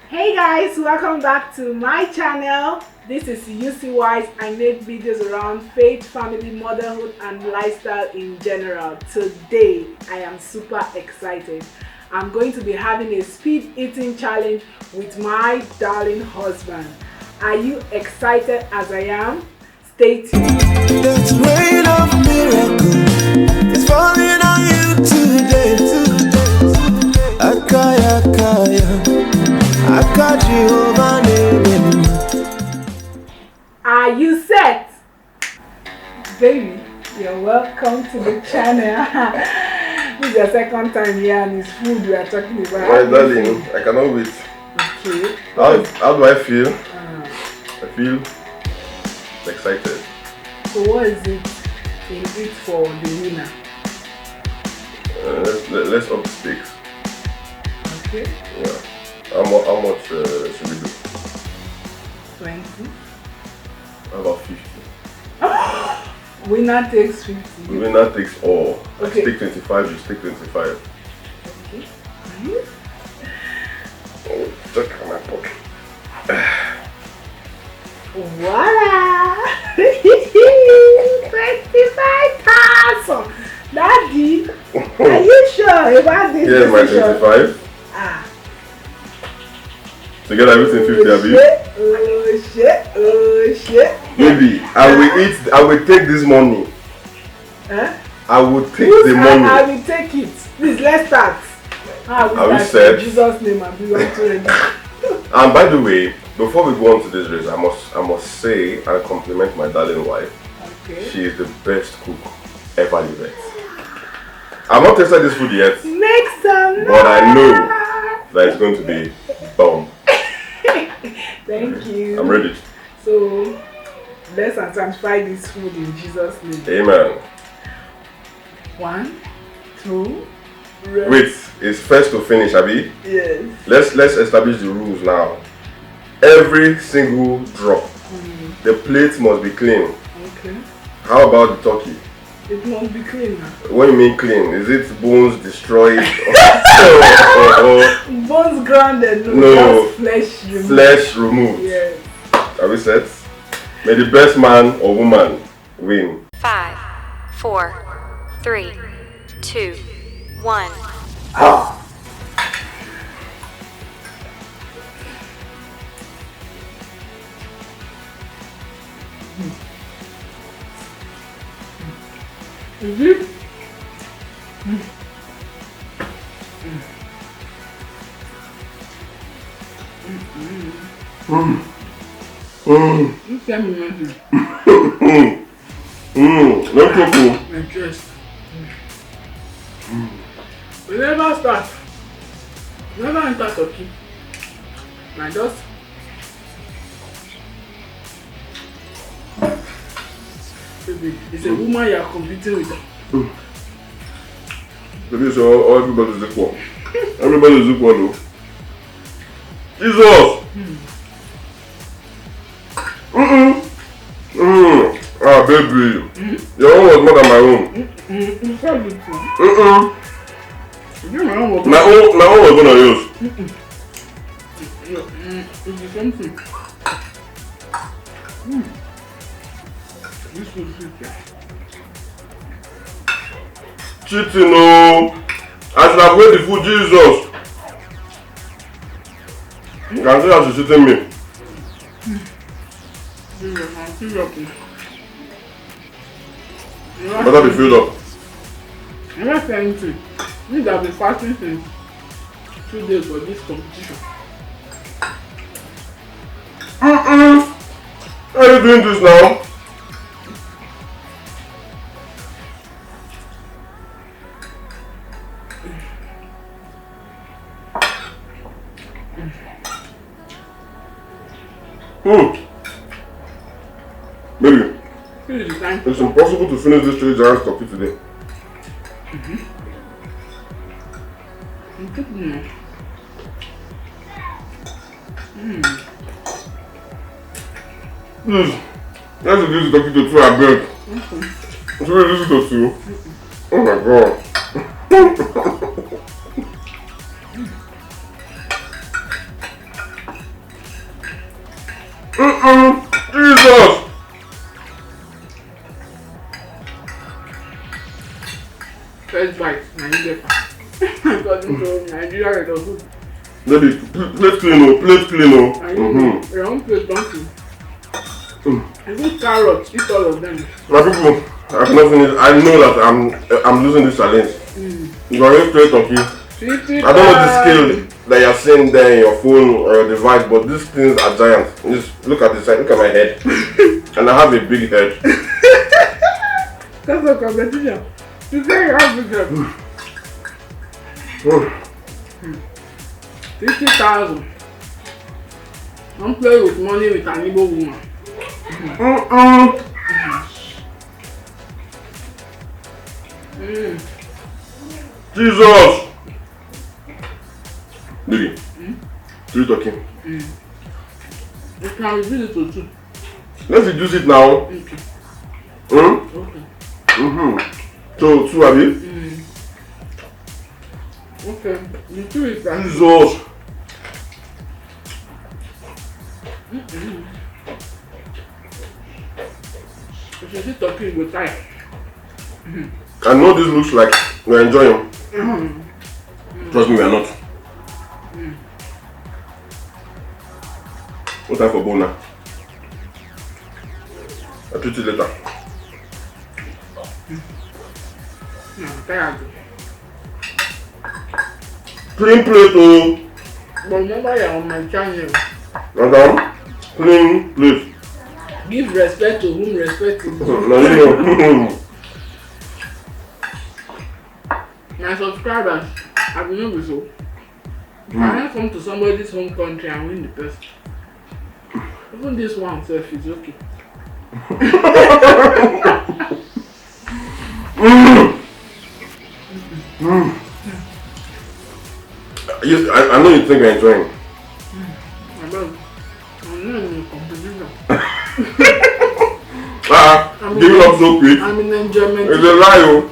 Hey guys, welcome back to my channel. This is UC Wise. I make videos around faith, family, motherhood and lifestyle in general. Today, I am super excited. I'm going to be having a speed eating challenge with my darling husband. Are you excited as I am? Stay tuned. There's rain of miracle. It's falling on you today. Akaya, Akaya. Are you set? Baby, you're welcome to the channel. This is your second time here and it's food we are talking about. My darling, I cannot wait. Okay. How do I feel? I feel excited. So what is it in it for the winner? Let's up the stakes. Okay. Yeah. How much should we do? 20. How about 50? Winner takes 50. The winner takes all. Okay. I take 25, you take 25. Okay. Oh, check my pocket. Voila! 25,000! Daddy, are you sure about this? Here's my 25. Together everything 50, Abi. Oh shit. Baby, I will take this money. Huh? I will take the money. I will take it. Please, let's start. Are we set? In Jesus' name, I'm going to ready. And by the way, before we go on to this race, I must say and compliment my darling wife. Okay. She is the best cook ever you met. I've not tasted this food yet, Make some but I know that it's going to be bomb. Thank you. I'm ready. So, let's sanctify this food in Jesus' name. Amen. 1, 2, ready. Wait, it's first to finish, Abi. Yes. Let's establish the rules now. Every single drop, the plate must be clean. Okay. How about the turkey? It must be clean now. What do you mean clean? Is it bones destroyed? Bones grounded, No. just flesh removed. Flesh removed. Yes. Are we set? May the best man or woman win. 5, 4, 3, 2, 1. Is it? You tell me when to No cocoa. my chest. We never start. We never enter Turkey. I just baby, it's a woman you are competing with. Baby, so everybody's equal. Everybody's equal though. Jesus! Ah, baby. Your own was more than my own. You said it too. My My own was gonna use. It's the same thing. This was sweet. Cheating, no. I should have made the food, Jesus. You can see how she's cheating me. Jesus, I'm still up. Better be filled up. I'm not saying to you. You have been fasting since 2 days for this competition. Why are you doing this now? Baby, Finish the time. it's impossible to finish this 3 giant turkey today. I'm cooking now. Please, let's reduce the turkey to 2, I beg. Should we reduce it to 2? Oh my god. into Nigeria, it does. Maybe plate clean, oh, plate clean, oh. Mm-hmm. Your own plate, don't you? Even carrots, eat all of them. My people, I cannot finish. I know that I'm losing this challenge. You are plate turkey. I don't know the scale that you're seeing there in your phone or your device, but these things are giant. Just look at this side, look at my head. And I have a big head. That's a competition. Today you have big head. 50,000. Don't play with money with an Igbo woman. Jesus! Baby, 3 turkey. You can reduce it to 2. Let's reduce it now. Okay. Okay. So 2 have you? Okay. The 2 is that. Jesus! If you see turkey, you will tire. I know this looks like we're enjoying. Trust me, we are not. No time for boner. I'll treat it later. I'm tired. Clean plate, oh. But remember you're on my channel. Madam, clean plate. Give respect to whom respect is due. No, you know. My subscribers, I will not be so. If I don't come to somebody's home country and win the best. Even this one self is okay. Yes, I know you think I'm enjoying. I'm not in a competition. Giving up so quick. I'm in enjoyment. It's a lie, oh.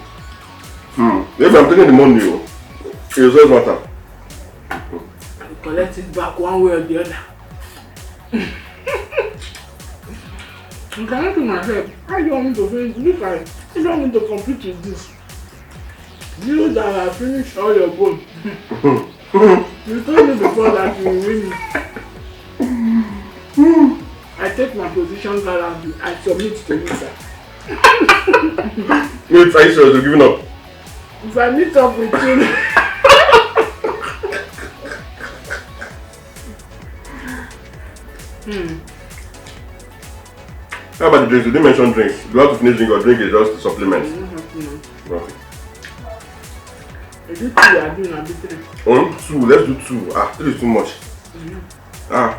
If I'm taking the money, oh, it doesn't matter. I'll collect it back one way or the other. I'm trying to myself, how do you want me to finish? Look at it. How do you want me to compete with this? You that have finished all your goals. You told me before that you will win me. I take my position gallantly. I submit to you, sir. Wait, are you serious? You're giving up? If I meet up with you, How about the drinks? You didn't mention drinks. You have to finish drinking or drink is just supplements. Okay. I do 2, I do not do 3. 2, let's do 2. 3 is too much.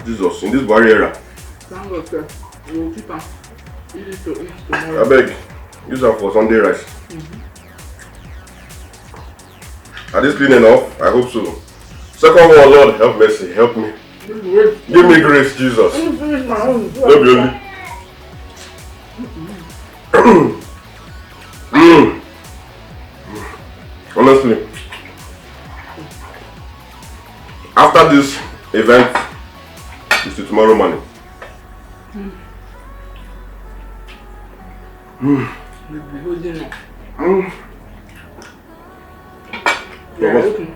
Jesus, in this barrier era. Thank God, sir. You will keep on. Easy to eat tomorrow. I beg, use them for Sunday rice. Are these clean enough? I hope so. Second one, Lord, help mercy, help me. Give me grace, Jesus. Let me finish my own. Don't be only. Honestly, after this event, it's till tomorrow morning. You'll be holding up. Yeah, okay.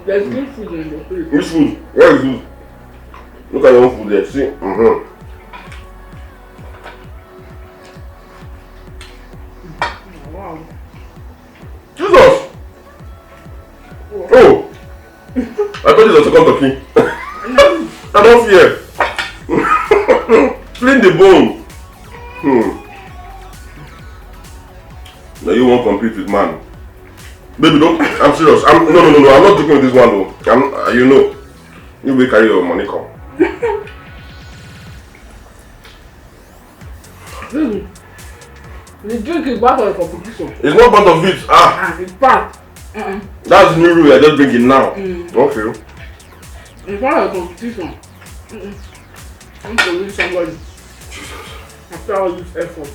There's good food in the fridge. Which food? Where is food? Look at your own food there. See? Wow. Jesus! Oh! I thought this was a second turkey. I don't fear. Clean the bone. Now you won't compete with man. Baby, don't. I'm serious. No. I'm not joking with this one though. You know. You will carry your money come. The drink is part of the competition. It's not part of it. It's part. That's the new rule you're just bringing now. Okay. It's part of the competition. I want to win somebody. After all this effort.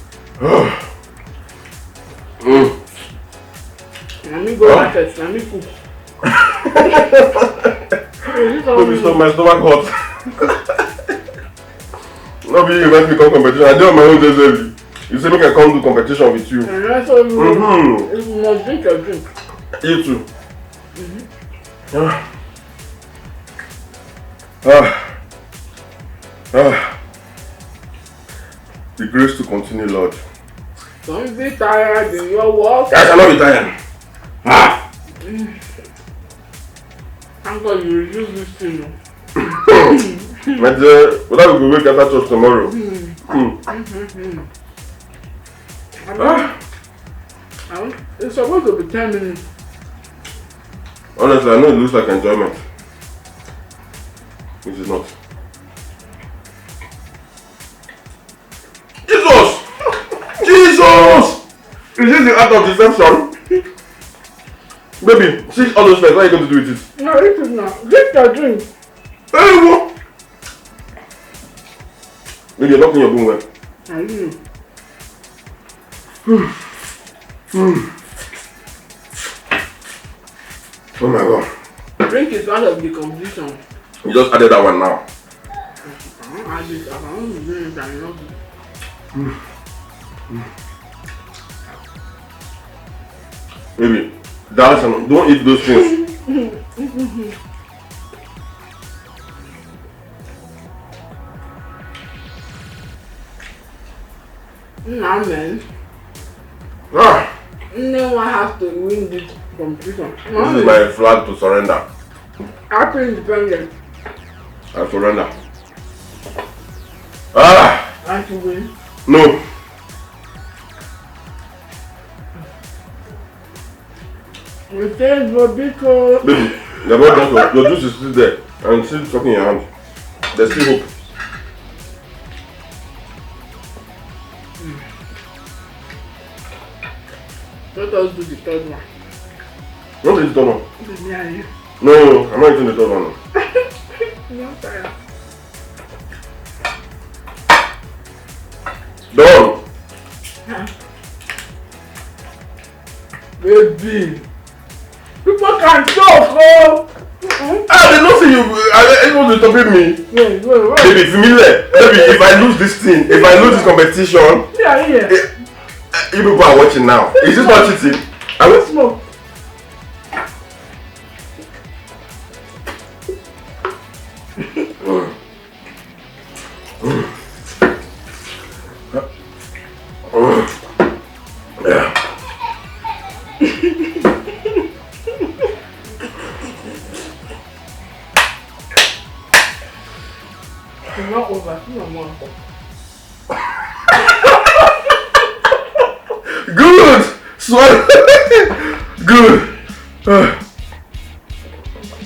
Let me go market. Let me cook. Baby, stop my stomach hot. No, be you make me come competition. I did on my own just you say make I come do competition with you. And that's all you must drink your drink. You too. The grace to continue, Lord. Don't be tired in your work. I cannot be tired. Thank God you reduce this thing. But whether we go wake after church tomorrow. It's supposed to be 10 minutes. Honestly, I know it looks like enjoyment. It is not. Jesus! Jesus! Is this the act of deception? Baby, see all those things. What are you going to do with it? No, eat it now. Drink your drink. Hey, what? Baby, you're not in your boom well. I know. Oh my God. Drink is part of the completion. You just added that one now. I don't drink it. I love it. Baby, dance and don't eat those things. Nah, man. No one has to win this competition. This is my flag to surrender. Happy independence. I surrender. I should win. No. We say Bobiko. Baby, you're not done. Your juice is still there and still stuck in your hand. There's still hope. Let us do the third one. Not the third one. Yeah. No, I'm not eating the third one. No, sorry. Done. Baby. People can talk, oh! They don't say you. I want to stop me. Wait. Baby, familiar. Baby, if I lose this thing, if I lose this competition, Yeah. you people are watching now. Is this not cheating? I will Smoke. Yeah. It's not over. No more. Good. Swallow. Good.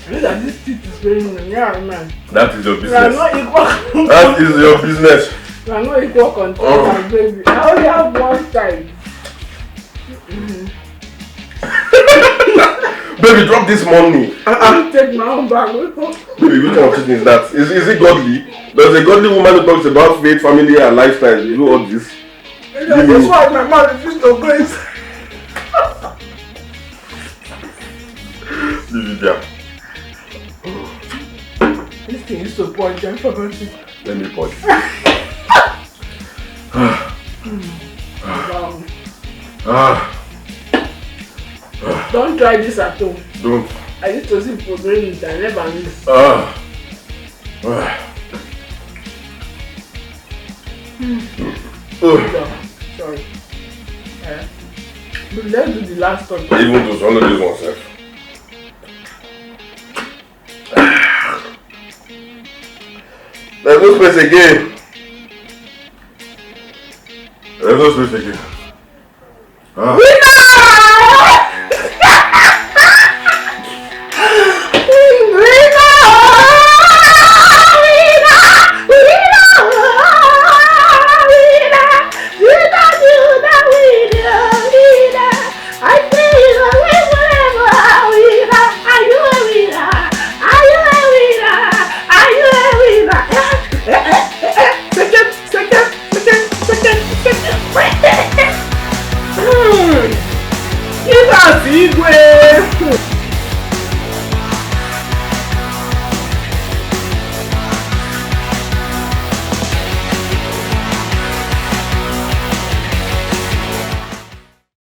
Look at this teeth is going on. Yeah, man. That is your We are business. not equal. That is your business. We are not equal content, baby. I only have one side. Baby, drop this money. I'll take my own bag. Baby, which kind of cheating is that? Is it godly? Does a godly woman who talks about faith, family, and lifestyle do all this? That's why my mouth refused to go inside. Leave it there. This thing is so point. I forgot it. Let me pause. Don't try this at home. Don't. I used to see for doing it. I never knew. Sorry. But let's do the last one. Even to swallow this one, sir. There's no space again. There's no space again.